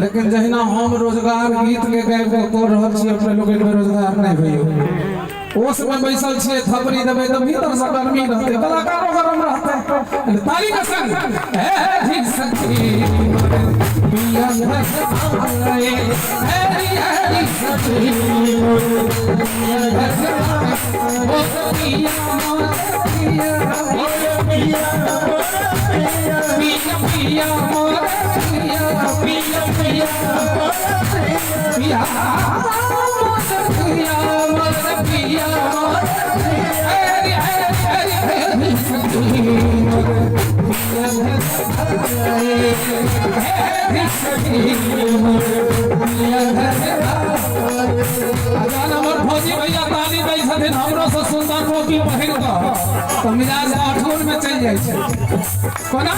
लेकिन जहिना हम रोजगार गीत के गाबि के कर रहल छी अपने लोग बेरोजगार नहीं भइयो ओस में बैसल छे थपरी देबे त भीतर से गर्मी रहते कलाकारो गरम रहते ताली के संग हे ठीक सखी पिया हसआए हे हरी सखी पिया हसआए ओ पिया पिया पिया पिया पिया पिया पिया फौजी भैया ताली दै छथिन हमरो से सुंदर टोपी पहिर के तो मिजाज आठोर में चल जाय छै कोना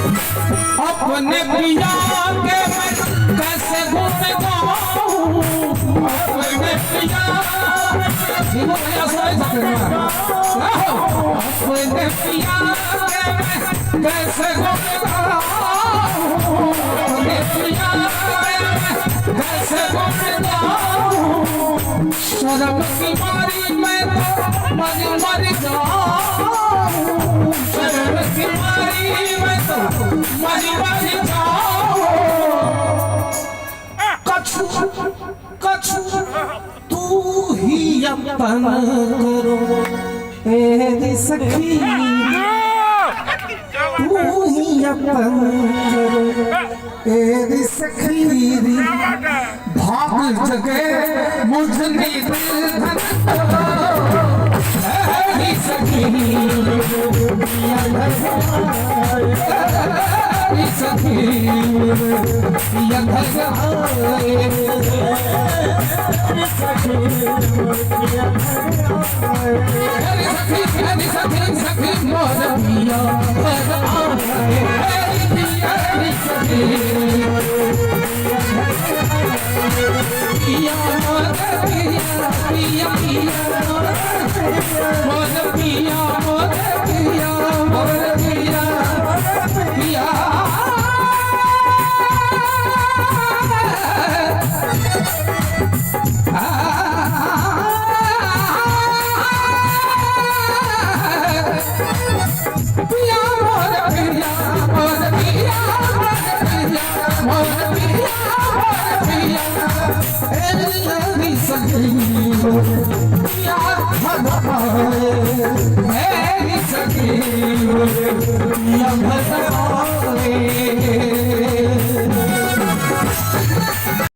अपने पिया के कैसे घूमे गाऊं अपने पिया अपने पिया के कैसे घूमे गाऊं अपने पिया के कैसे घूमे गाऊं शर्म की मारी मैं तो मर जाऊं शर्म की मारी मैं तो मर जाऊं कछु तू ही अपन करो ए सखी तू ही अपन करो ए सखी भाग जगे मुझने सखी सखी या घर आए मेरी सखी सखी मोर पिया घर आए मेरी सखी पिया मोर पिया पिया पिया मोर पिया मोर पिया मोर पिया पिया मेरी सखी